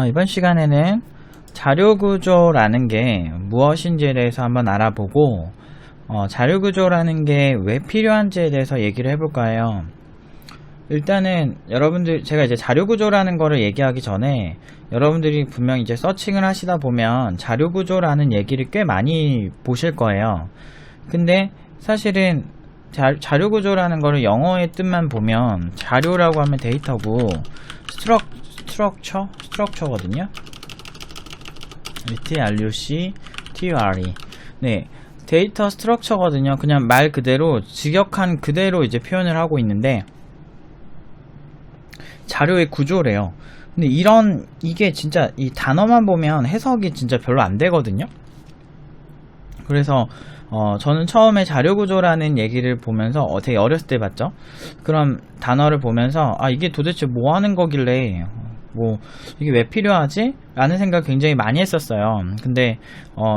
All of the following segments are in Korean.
이번 시간에는 자료구조라는 게 무엇인지에 대해서 한번 알아보고 자료구조라는 게 왜 필요한지에 대해서 얘기를 해볼 거예요. 일단은 여러분들 제가 이제 자료구조라는 거를 얘기하기 전에 여러분들이 분명 이제 서칭을 하시다 보면 자료구조라는 얘기를 꽤 많이 보실 거예요. 근데 사실은 자료구조라는 거를 영어의 뜻만 보면 자료라고 하면 데이터고 스트럭처거든요. TRUC, 네, 데이터 스트럭처거든요. 그냥 말 그대로 직역한 그대로 이제 표현을 하고 있는데 자료의 구조래요. 근데 이게 진짜 이 단어만 보면 해석이 진짜 별로 안 되거든요. 그래서 저는 처음에 자료구조라는 얘기를 보면서 되게 어렸을 때 봤죠. 그럼 단어를 보면서 이게 도대체 뭐 하는 거길래 이게 왜 필요하지? 라는 생각 굉장히 많이 했었어요. 근데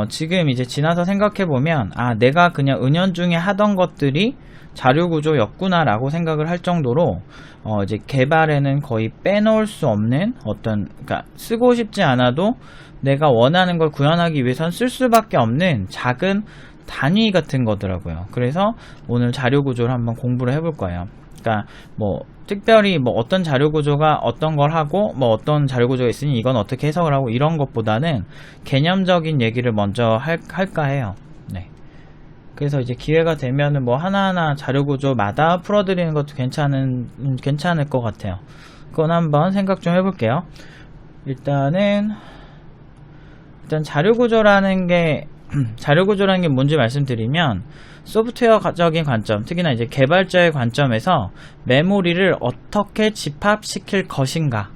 지금 이제 지나서 생각해보면 내가 그냥 은연중에 하던 것들이 자료구조였구나 라고 생각을 할 정도로 이제 개발에는 거의 빼놓을 수 없는 그러니까 쓰고 싶지 않아도 내가 원하는 걸 구현하기 위해선 쓸 수밖에 없는 작은 단위 같은 거더라고요. 그래서 오늘 자료구조를 한번 공부를 해볼 거예요. 그러니까 특별히 어떤 자료구조가 어떤 걸 하고 어떤 자료구조가 있으니 이건 어떻게 해석을 하고 이런 것보다는 개념적인 얘기를 먼저 할까 해요. 네. 그래서 이제 기회가 되면은 하나하나 자료구조마다 풀어드리는 것도 괜찮을 것 같아요. 그건 한번 생각 좀 해볼게요. 일단 자료구조라는 게 뭔지 말씀드리면 소프트웨어적인 관점, 특히나 이제 개발자의 관점에서 메모리를 어떻게 집합시킬 것인가,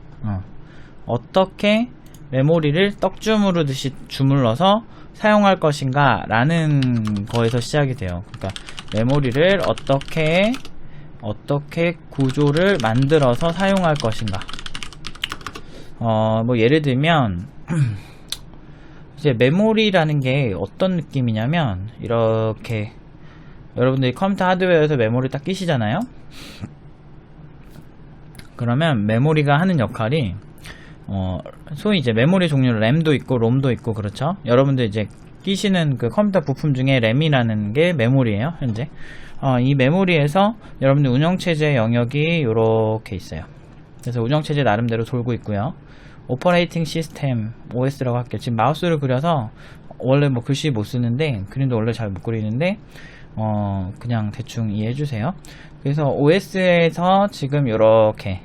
어떻게 메모리를 떡주무르듯이 주물러서 사용할 것인가 라는 거에서 시작이 돼요. 그러니까 메모리를 어떻게 구조를 만들어서 사용할 것인가. 예를 들면 이제 메모리라는 게 어떤 느낌이냐면 이렇게 여러분들이 컴퓨터 하드웨어에서 메모리 딱 끼시잖아요. 그러면 메모리가 하는 역할이 소위 이제 메모리 종류 램도 있고 롬도 있고 그렇죠. 여러분들 이제 끼시는 그 컴퓨터 부품 중에 램이라는 게 메모리예요. 현재 이 메모리에서 여러분들 운영체제 영역이 이렇게 있어요. 그래서 운영체제 나름대로 돌고 있고요. 오퍼레이팅 시스템 OS라고 할게요. 지금 마우스를 그려서 원래 글씨 못 쓰는데 그림도 원래 잘 못 그리는데 그냥 대충 이해해 주세요. 그래서 OS에서 지금 이렇게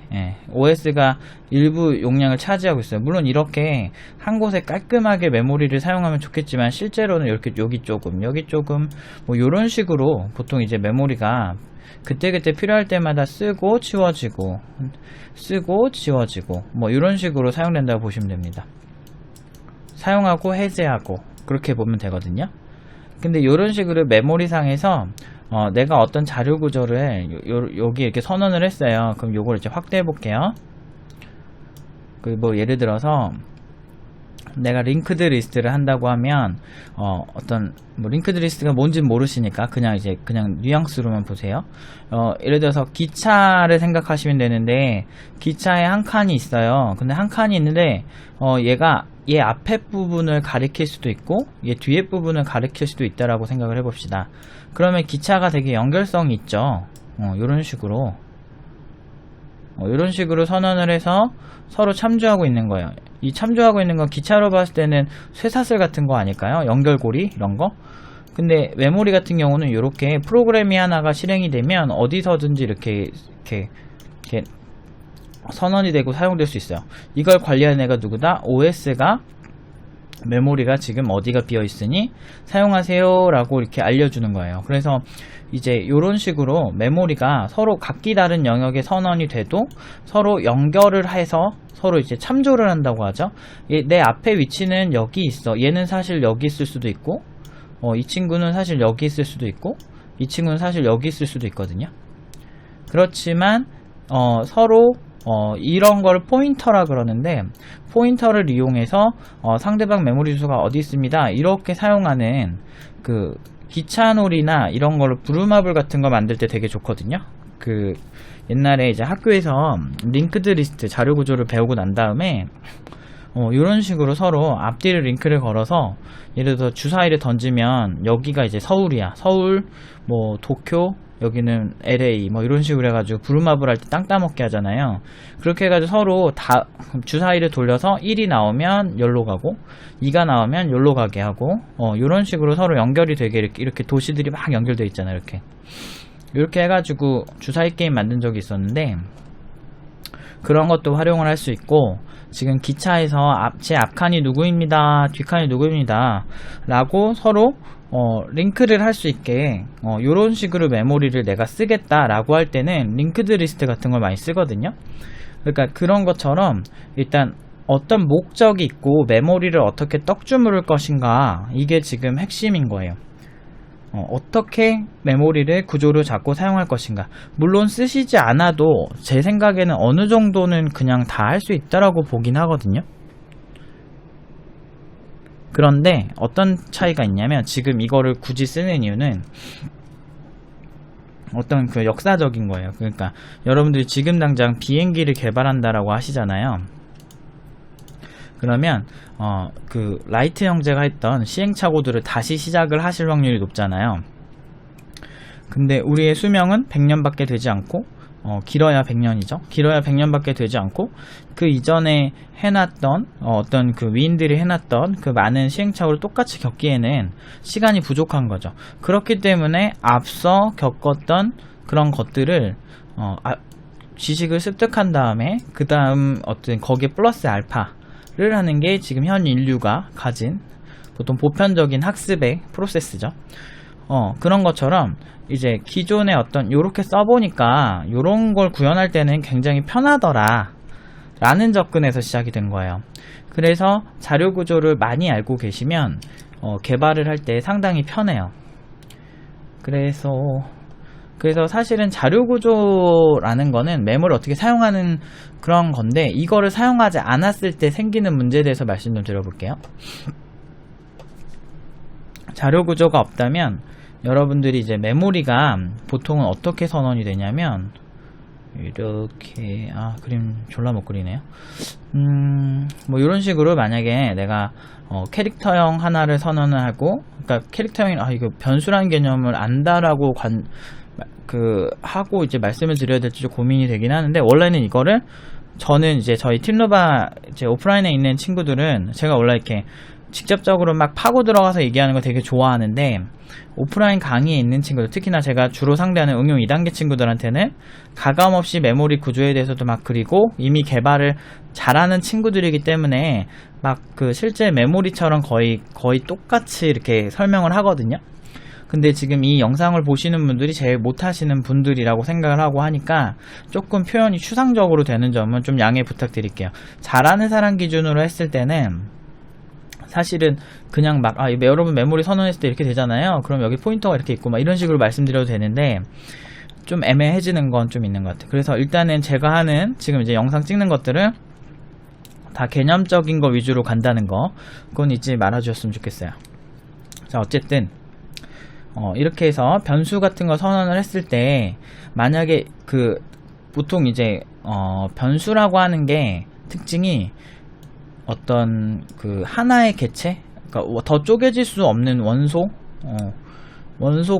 OS가 일부 용량을 차지하고 있어요. 물론 이렇게 한 곳에 깔끔하게 메모리를 사용하면 좋겠지만 실제로는 이렇게 여기 조금 이런 식으로 보통 이제 메모리가 그때그때 필요할 때마다 쓰고 지워지고 이런 식으로 사용된다고 보시면 됩니다. 사용하고 해제하고 그렇게 보면 되거든요. 근데 이런 식으로 메모리상에서 내가 어떤 자료 구조를 여기 이렇게 선언을 했어요. 그럼 요걸 이제 확대해 볼게요. 예를 들어서 내가 링크드 리스트를 한다고 하면 링크드 리스트가 뭔지는 모르시니까 그냥 뉘앙스로만 보세요. 예를 들어서 기차를 생각하시면 되는데 기차에 한 칸이 있어요. 근데 한 칸이 있는데 얘 앞에 부분을 가리킬 수도 있고 얘 뒤에 부분을 가리킬 수도 있다라고 생각을 해봅시다. 그러면 기차가 되게 연결성이 있죠. 이런 식으로 선언을 해서 서로 참조하고 있는 거예요. 이 참조하고 있는 건 기차로 봤을 때는 쇠사슬 같은 거 아닐까요? 연결고리 이런 거. 근데 메모리 같은 경우는 이렇게 프로그램이 하나가 실행이 되면 어디서든지 이렇게 선언이 되고 사용될 수 있어요. 이걸 관리하는 애가 누구다? OS가 메모리가 지금 어디가 비어 있으니 사용하세요 라고 이렇게 알려주는 거예요. 그래서 이제 이런 식으로 메모리가 서로 각기 다른 영역에 선언이 돼도 서로 연결을 해서 서로 이제 참조를 한다고 하죠. 내 앞에 위치는 여기 있어. 얘는 사실 여기 있을 수도 있고 이 친구는 사실 여기 있을 수도 있고 이 친구는 사실 여기 있을 수도 있거든요. 그렇지만 서로 이런 걸 포인터라 그러는데 포인터를 이용해서 상대방 메모리 주소가 어디 있습니다 이렇게 사용하는 기차놀이나 이런 걸로 브루마블 같은 거 만들 때 되게 좋거든요. 옛날에 이제 학교에서 링크드 리스트 자료 구조를 배우고 난 다음에 이런 식으로 서로 앞뒤를 링크를 걸어서 예를 들어서 주사위를 던지면 여기가 이제 서울이야. 서울, 뭐 도쿄, 여기는 LA 뭐 이런 식으로 해가지고 부루마블 할 때 땅 따먹게 하잖아요. 그렇게 해가지고 서로 다 주사위를 돌려서 1이 나오면 여기로 가고 2가 나오면 여기로 가게 하고 이런 식으로 서로 연결이 되게 이렇게 도시들이 막 연결되어 있잖아요. 이렇게 해가지고 주사위 게임 만든 적이 있었는데 그런 것도 활용을 할 수 있고 지금 기차에서 제 앞칸이 누구입니다, 뒷칸이 누구입니다 라고 서로 링크를 할 수 있게 요런 식으로 메모리를 내가 쓰겠다 라고 할 때는 링크드 리스트 같은 걸 많이 쓰거든요. 그러니까 그런 것처럼 일단 어떤 목적이 있고 메모리를 어떻게 떡주무를 것인가, 이게 지금 핵심인 거예요. 어떻게 메모리를 구조를 잡고 사용할 것인가. 물론 쓰시지 않아도 제 생각에는 어느 정도는 그냥 다 할 수 있다라고 보긴 하거든요. 그런데 어떤 차이가 있냐면 지금 이거를 굳이 쓰는 이유는 어떤 그 역사적인 거예요. 그러니까 여러분들이 지금 당장 비행기를 개발한다라고 하시잖아요. 그러면 그 라이트 형제가 했던 시행착오들을 다시 시작을 하실 확률이 높잖아요. 근데 우리의 수명은 100년밖에 되지 않고 길어야 100년이죠. 길어야 100년밖에 되지 않고 그 이전에 해놨던 어떤 그 위인들이 해놨던 그 많은 시행착오를 똑같이 겪기에는 시간이 부족한 거죠. 그렇기 때문에 앞서 겪었던 그런 것들을 지식을 습득한 다음에 그 다음 어떤 거기에 플러스 알파를 하는 게 지금 현 인류가 가진 보통 보편적인 학습의 프로세스죠. 그런 것처럼 이제 기존의 어떤 요렇게 써보니까 요런 걸 구현할 때는 굉장히 편하더라 라는 접근에서 시작이 된 거예요. 그래서 자료 구조를 많이 알고 계시면 개발을 할 때 상당히 편해요. 그래서 사실은 자료 구조라는 거는 메모를 어떻게 사용하는 그런 건데, 이거를 사용하지 않았을 때 생기는 문제에 대해서 말씀 좀 드려볼게요. 자료 구조가 없다면 여러분들이 이제 메모리가 보통은 어떻게 선언이 되냐면 이렇게 그림 졸라 못 그리네요. 뭐 이런 식으로 만약에 내가 캐릭터형 하나를 선언을 하고, 그러니까 캐릭터형 이거 변수라는 개념을 안다라고 하고 이제 말씀을 드려야 될지 좀 고민이 되긴 하는데, 원래는 이거를 저는 이제 저희 팀노바 이제 오프라인에 있는 친구들은 제가 원래 이렇게 직접적으로 막 파고 들어가서 얘기하는 거 되게 좋아하는데, 오프라인 강의에 있는 친구들, 특히나 제가 주로 상대하는 응용 2단계 친구들한테는 가감없이 메모리 구조에 대해서도 막 그리고 이미 개발을 잘하는 친구들이기 때문에 막 그 실제 메모리처럼 거의 똑같이 이렇게 설명을 하거든요. 근데 지금 이 영상을 보시는 분들이 제일 못하시는 분들이라고 생각을 하고 하니까 조금 표현이 추상적으로 되는 점은 좀 양해 부탁드릴게요. 잘하는 사람 기준으로 했을 때는 사실은 그냥 막 여러분 메모리 선언했을 때 이렇게 되잖아요. 그럼 여기 포인터가 이렇게 있고 막 이런 식으로 말씀드려도 되는데 좀 애매해지는 건 좀 있는 것 같아요. 그래서 일단은 제가 하는 지금 이제 영상 찍는 것들은 다 개념적인 거 위주로 간다는 거, 그건 잊지 말아주셨으면 좋겠어요. 자, 어쨌든 이렇게 해서 변수 같은 거 선언을 했을 때 만약에 보통 이제 변수라고 하는 게 특징이 어떤 하나의 개체, 그러니까 더 쪼개질 수 없는 원소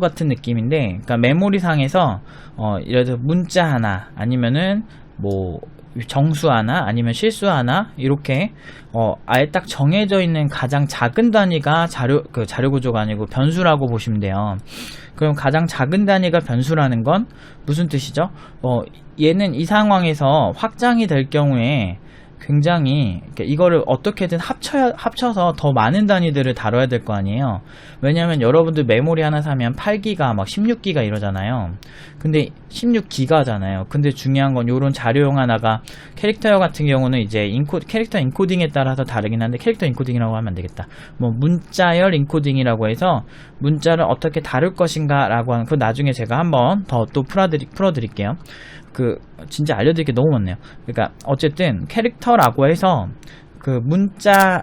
같은 느낌인데, 그러니까 메모리 상에서 예를 들어 문자 하나 아니면은 뭐 정수 하나 아니면 실수 하나 이렇게 아예 딱 정해져 있는 가장 작은 단위가 자료 구조가 아니고 변수라고 보시면 돼요. 그럼 가장 작은 단위가 변수라는 건 무슨 뜻이죠? 얘는 이 상황에서 확장이 될 경우에 굉장히 이거를 어떻게든 합쳐서 더 많은 단위들을 다뤄야 될 거 아니에요. 왜냐면 여러분들 메모리 하나 사면 8기가 막 16기가 이러잖아요. 근데 16기가잖아요. 근데 중요한 건 요런 자료용 하나가 캐릭터 같은 경우는 이제 캐릭터 인코딩에 따라서 다르긴 한데, 캐릭터 인코딩이라고 하면 안 되겠다. 뭐 문자열 인코딩이라고 해서 문자를 어떻게 다룰 것인가 라고 하는, 그 나중에 제가 한번 더 또 풀어드릴게요. 진짜 알려드릴 게 너무 많네요. 그러니까 어쨌든 캐릭터라고 해서 문자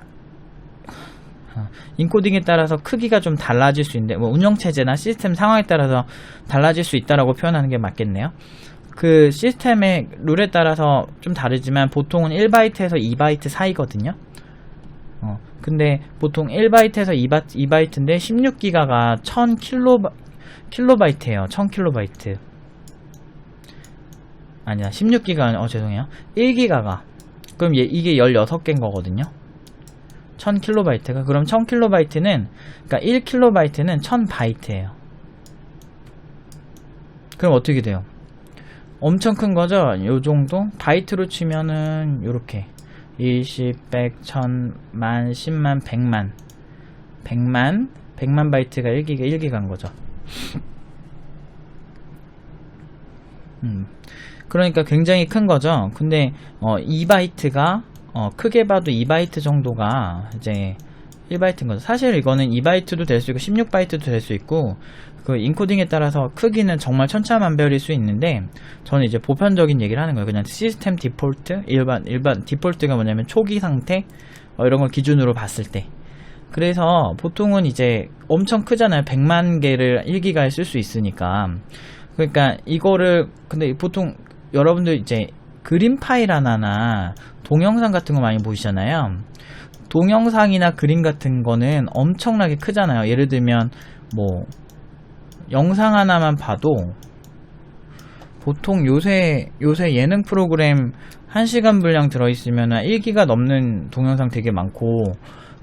인코딩에 따라서 크기가 좀 달라질 수 있는데, 뭐 운영체제나 시스템 상황에 따라서 달라질 수 있다라고 표현하는 게 맞겠네요. 시스템의 룰에 따라서 좀 다르지만 보통은 1바이트에서 2바이트 사이거든요. 근데 보통 1바이트에서 2바이트인데 16기가가 1000킬로바이트예요. 1000킬로바이트. 아니야, 16기가, 죄송해요. 1기가가. 그럼 이게 16개인 거거든요. 1000킬로바이트가. 그럼 1000킬로바이트는, 그러니까 1킬로바이트는 1000바이트예요. 그럼 어떻게 돼요? 엄청 큰 거죠? 요 정도? 바이트로 치면은, 요렇게. 20, 100, 1000, 만, 10만, 100만. 100만 바이트가 1기가인 거죠. 그러니까 굉장히 큰 거죠. 근데 2바이트가 크게 봐도 2바이트 정도가 이제 1바이트인 거죠. 사실 이거는 2바이트도 될 수 있고 16바이트도 될 수 있고 그 인코딩에 따라서 크기는 정말 천차만별일 수 있는데 저는 이제 보편적인 얘기를 하는 거예요. 그냥 시스템 디폴트, 일반 디폴트가 뭐냐면 초기 상태 이런 걸 기준으로 봤을 때. 그래서 보통은 이제 엄청 크잖아요. 100만 개를 1기가에 쓸 수 있으니까. 그러니까 이거를 근데 보통 여러분들 이제 그림 파일 하나나 동영상 같은 거 많이 보시잖아요. 동영상이나 그림 같은 거는 엄청나게 크잖아요. 예를 들면 뭐 영상 하나만 봐도 보통 요새 예능 프로그램 1시간 분량 들어있으면 1기가 넘는 동영상 되게 많고,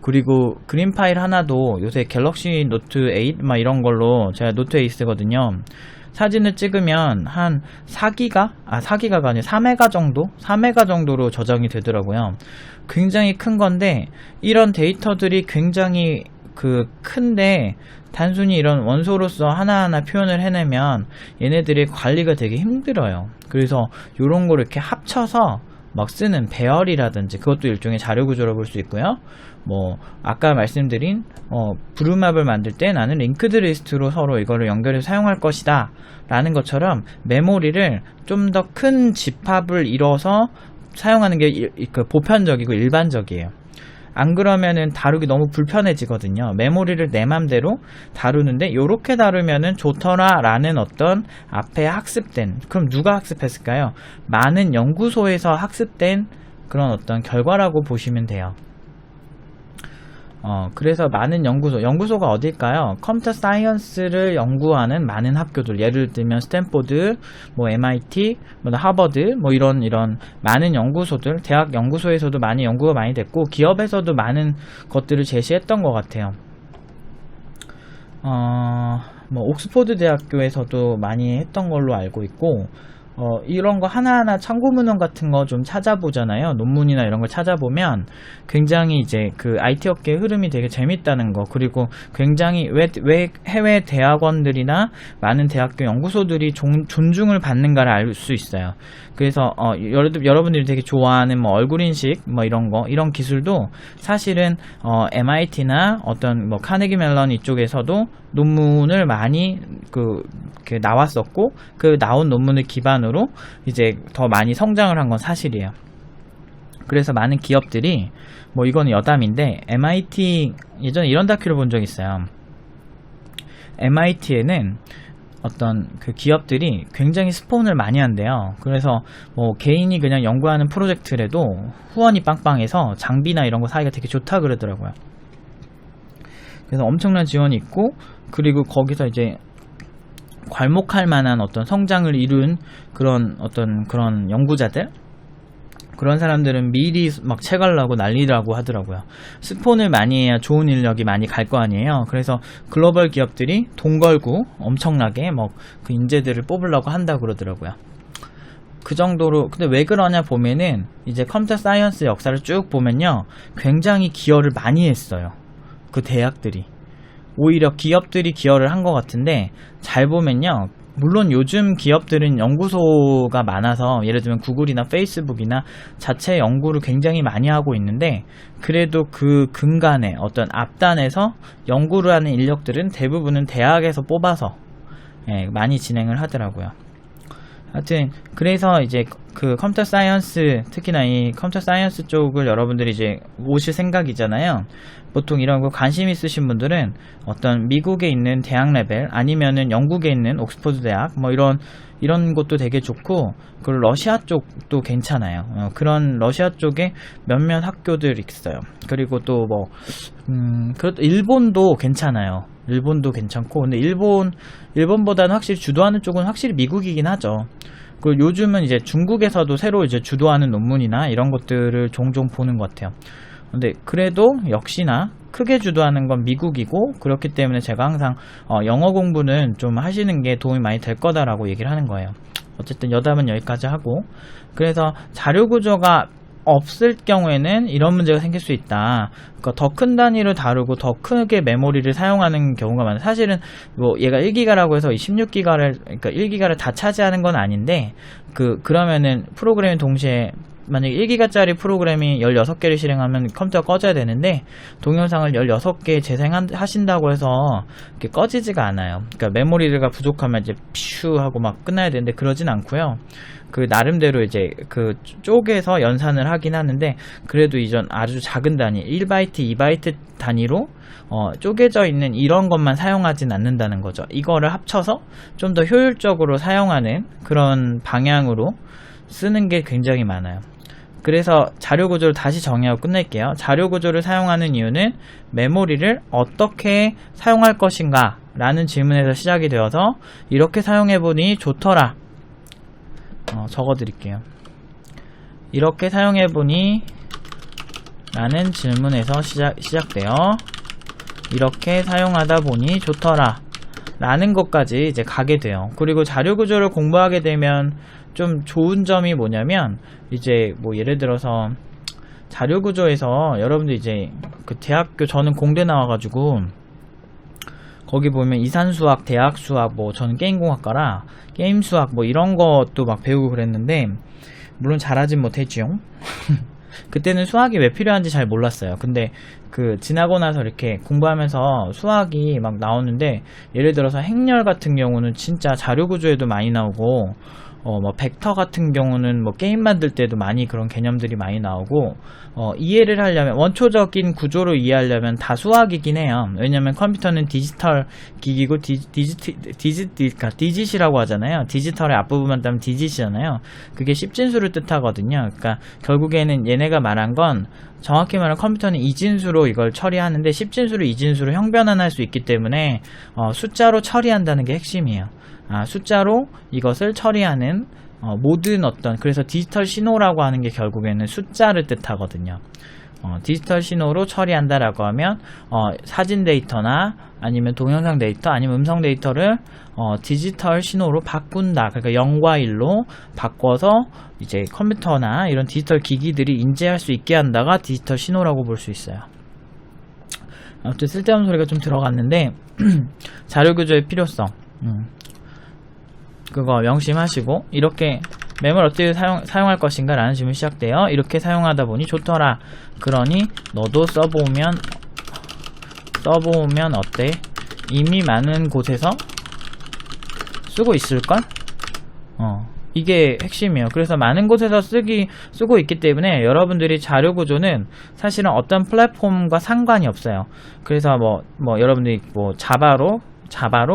그리고 그림 파일 하나도 요새 갤럭시 노트 8 막 이런 걸로, 제가 노트 8 쓰거든요. 사진을 찍으면 한 4기가? 4기가가 아니라 3메가 정도? 3메가 정도로 저장이 되더라고요. 굉장히 큰 건데, 이런 데이터들이 굉장히 큰데, 단순히 이런 원소로서 하나하나 표현을 해내면 얘네들이 관리가 되게 힘들어요. 그래서 요런 거 이렇게 합쳐서 막 쓰는 배열이라든지 그것도 일종의 자료 구조로 볼 수 있고요. 뭐 아까 말씀드린 브루맵을 만들 때 나는 링크드 리스트로 서로 이거를 연결해서 사용할 것이다 라는 것처럼 메모리를 좀 더 큰 집합을 이뤄서 사용하는 게 보편적이고 일반적이에요. 안 그러면은 다루기 너무 불편해지거든요. 메모리를 내 맘대로 다루는데 요렇게 다루면은 좋더라 라는 어떤 앞에 학습된, 그럼 누가 학습했을까요? 많은 연구소에서 학습된 그런 어떤 결과라고 보시면 돼요. 그래서 많은 연구소가 어딜까요? 컴퓨터 사이언스를 연구하는 많은 학교들, 예를 들면 스탠포드, 뭐 MIT, 뭐 하버드, 뭐 이런 많은 연구소들, 대학 연구소에서도 많이 연구가 많이 됐고, 기업에서도 많은 것들을 제시했던 것 같아요. 뭐 옥스포드 대학교에서도 많이 했던 걸로 알고 있고, 이런 거 하나하나 참고 문헌 같은 거 좀 찾아보잖아요. 논문이나 이런 걸 찾아보면 굉장히 이제 그 IT 업계의 흐름이 되게 재밌다는 거, 그리고 굉장히 왜 해외 대학원들이나 많은 대학교 연구소들이 존중을 받는가를 알 수 있어요. 그래서 여러분들이 되게 좋아하는 뭐 얼굴인식 뭐 이런 기술도 사실은 MIT나 어떤 뭐 카네기 멜론 이쪽에서도 논문을 많이 나왔었고, 그 나온 논문을 기반으로 이제 더 많이 성장을 한 건 사실이에요. 그래서 많은 기업들이, 뭐 이거는 여담인데, MIT 예전에 이런 다큐를 본 적 있어요. MIT에는 어떤 그 기업들이 굉장히 스폰을 많이 한대요. 그래서 뭐 개인이 그냥 연구하는 프로젝트라도 후원이 빵빵해서 장비나 이런 거 사기가 되게 좋다 그러더라고요. 그래서 엄청난 지원이 있고, 그리고 거기서 이제 괄목할 만한 어떤 성장을 이룬 그런 연구자들, 그런 사람들은 미리 막 채갈라고 난리라고 하더라고요. 스폰을 많이 해야 좋은 인력이 많이 갈 거 아니에요. 그래서 글로벌 기업들이 돈 걸고 엄청나게 뭐 그 인재들을 뽑으려고 한다 그러더라고요. 그 정도로. 근데 왜 그러냐 보면은 이제 컴퓨터 사이언스 역사를 쭉 보면요, 굉장히 기여를 많이 했어요. 그 대학들이. 오히려 기업들이 기여를 한 것 같은데, 잘 보면요, 물론 요즘 기업들은 연구소가 많아서 예를 들면 구글이나 페이스북이나 자체 연구를 굉장히 많이 하고 있는데, 그래도 그 근간에 어떤 앞단에서 연구를 하는 인력들은 대부분은 대학에서 뽑아서 많이 진행을 하더라고요. 하여튼 그래서 이제 그 컴퓨터 사이언스, 특히나 이 컴퓨터 사이언스 쪽을 여러분들이 이제 오실 생각이잖아요. 보통 이런 거 관심 있으신 분들은 어떤 미국에 있는 대학 레벨 아니면은 영국에 있는 옥스퍼드 대학 뭐 이런 곳도 되게 좋고, 그리고 러시아 쪽도 괜찮아요. 그런 러시아 쪽에 몇몇 학교들 있어요. 그리고 또 뭐 그것도 일본도 괜찮아요. 일본도 괜찮고, 근데 일본보다는 확실히 주도하는 쪽은 확실히 미국이긴 하죠. 그리고 요즘은 이제 중국에서도 새로 이제 주도하는 논문이나 이런 것들을 종종 보는 것 같아요. 근데 그래도 역시나 크게 주도하는 건 미국이고, 그렇기 때문에 제가 항상 영어 공부는 좀 하시는 게 도움이 많이 될 거다라고 얘기를 하는 거예요. 어쨌든 여담은 여기까지 하고, 그래서 자료 구조가 없을 경우에는 이런 문제가 생길 수 있다. 그러니까 더 큰 단위로 다루고 더 크게 메모리를 사용하는 경우가 많아요. 사실은 뭐 얘가 1기가라고 해서 16기가를, 그러니까 1기가를 다 차지하는 건 아닌데, 그러면은 프로그램이 동시에 만약에 1기가짜리 프로그램이 16개를 실행하면 컴퓨터가 꺼져야 되는데, 동영상을 16개 재생하신다고 해서 이렇게 꺼지지가 않아요. 그러니까 메모리가 부족하면 이제 퓨 하고 막 끝나야 되는데, 그러진 않고요. 그 나름대로 이제 그 쪼개서 연산을 하긴 하는데, 그래도 이전 아주 작은 단위 1바이트 2바이트 단위로 쪼개져 있는 이런 것만 사용하진 않는다는 거죠. 이거를 합쳐서 좀 더 효율적으로 사용하는 그런 방향으로 쓰는 게 굉장히 많아요. 그래서 자료 구조를 다시 정의하고 끝낼게요. 자료 구조를 사용하는 이유는 메모리를 어떻게 사용할 것인가 라는 질문에서 시작이 되어서, 이렇게 사용해보니 좋더라. 적어드릴게요. 이렇게 사용해보니 라는 질문에서 시작돼요. 이렇게 사용하다 보니 좋더라 라는 것까지 이제 가게 돼요. 그리고 자료 구조를 공부하게 되면 좀 좋은 점이 뭐냐면, 이제 뭐 예를 들어서 자료 구조에서 여러분들 이제 그 대학교, 저는 공대 나와가지고 거기 보면 이산수학, 대학수학, 뭐 저는 게임공학과라 게임수학 뭐 이런 것도 막 배우고 그랬는데, 물론 잘하진 못했지요. 그때는 수학이 왜 필요한지 잘 몰랐어요. 근데 지나고 나서 이렇게 공부하면서 수학이 막 나오는데, 예를 들어서 행렬 같은 경우는 진짜 자료 구조에도 많이 나오고, 뭐 벡터 같은 경우는 뭐 게임 만들 때도 많이 그런 개념들이 많이 나오고, 이해를 하려면, 원초적인 구조로 이해하려면 다 수학이긴 해요. 왜냐면 컴퓨터는 디지털 기기고, 디짓이라고 하잖아요. 디지털의 앞부분만 따면 디짓이잖아요. 그게 십진수를 뜻하거든요. 그러니까 결국에는 얘네가 말한 건, 정확히 말하면 컴퓨터는 이진수로 이걸 처리하는데, 십진수로 이진수로 형변환할 수 있기 때문에 숫자로 처리한다는 게 핵심이에요. 숫자로 이것을 처리하는 모든 그래서 디지털 신호라고 하는 게 결국에는 숫자를 뜻하거든요. 디지털 신호로 처리한다라고 하면 사진 데이터나 아니면 동영상 데이터 아니면 음성 데이터를 디지털 신호로 바꾼다. 그러니까 0과 1로 바꿔서 이제 컴퓨터나 이런 디지털 기기들이 인지할 수 있게 한다가 디지털 신호라고 볼 수 있어요. 아무튼 쓸데없는 소리가 좀 들어갔는데 자료 구조의 필요성 그거 명심하시고, 이렇게 메모를 어떻게 사용할 것인가 라는 질문이 시작돼요. 이렇게 사용하다 보니 좋더라. 그러니 너도 써보면 어때? 이미 많은 곳에서 쓰고 있을걸? 이게 핵심이에요. 그래서 많은 곳에서 쓰고 있기 때문에 여러분들이 자료 구조는 사실은 어떤 플랫폼과 상관이 없어요. 그래서 뭐 여러분들이 뭐 자바로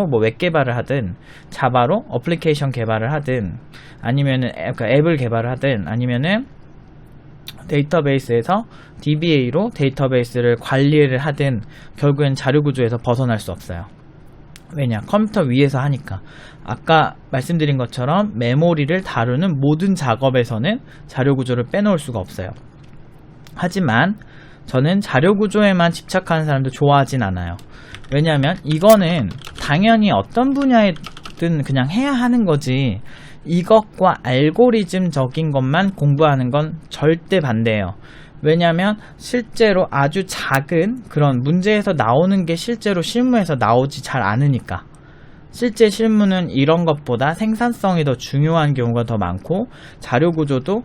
뭐 웹 개발을 하든, 자바로 어플리케이션 개발을 하든, 아니면은 앱을 개발을 하든, 아니면은 데이터베이스에서 DBA로 데이터베이스를 관리를 하든, 결국엔 자료 구조에서 벗어날 수 없어요. 왜냐? 컴퓨터 위에서 하니까. 아까 말씀드린 것처럼 메모리를 다루는 모든 작업에서는 자료 구조를 빼놓을 수가 없어요. 하지만 저는 자료 구조에만 집착하는 사람도 좋아하진 않아요. 왜냐하면 이거는 당연히 어떤 분야에든 그냥 해야 하는 거지, 이것과 알고리즘적인 것만 공부하는 건 절대 반대예요. 왜냐하면 실제로 아주 작은 그런 문제에서 나오는 게 실제로 실무에서 나오지 잘 않으니까. 실제 실무는 이런 것보다 생산성이 더 중요한 경우가 더 많고, 자료 구조도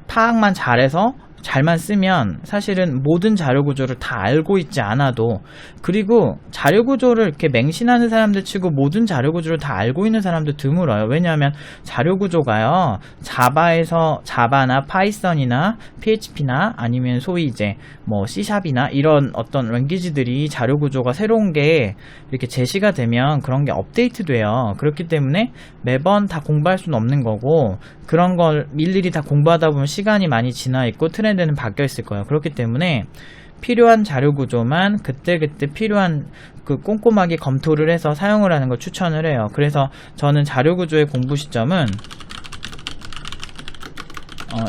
파악만 잘해서 잘만 쓰면 사실은 모든 자료 구조를 다 알고 있지 않아도, 그리고 자료 구조를 이렇게 맹신하는 사람들 치고 모든 자료 구조를 다 알고 있는 사람도 드물어요. 왜냐하면 자료 구조가요, 자바나 파이썬이나 PHP나 아니면 소위 이제 뭐 C샵이나 이런 어떤 랭귀지들이 자료 구조가 새로운 게 이렇게 제시가 되면 그런 게 업데이트 돼요. 그렇기 때문에 매번 다 공부할 수는 없는 거고, 그런 걸 일일이 다 공부하다 보면 시간이 많이 지나 있고 트렌드는 바뀌어 있을 거예요. 그렇기 때문에 필요한 자료 구조만 그때그때 필요한 그 꼼꼼하게 검토를 해서 사용을 하는 걸 추천을 해요. 그래서 저는 자료 구조의 공부 시점은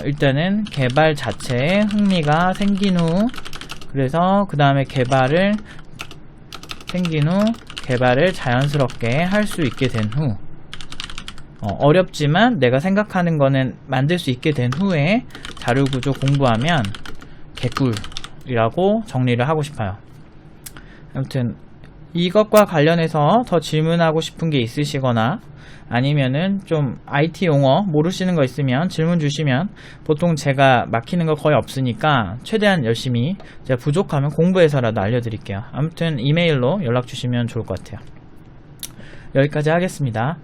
일단은 개발 자체에 흥미가 생긴 후, 그래서 그 다음에 생긴 후 개발을 자연스럽게 할 수 있게 된 후, 어렵지만 내가 생각하는 거는 만들 수 있게 된 후에 자료구조 공부하면 개꿀이라고 정리를 하고 싶어요. 아무튼 이것과 관련해서 더 질문하고 싶은 게 있으시거나 아니면은 좀 IT 용어 모르시는 거 있으면 질문 주시면, 보통 제가 막히는 거 거의 없으니까 최대한 열심히 제가 부족하면 공부해서라도 알려드릴게요. 아무튼 이메일로 연락 주시면 좋을 것 같아요. 여기까지 하겠습니다.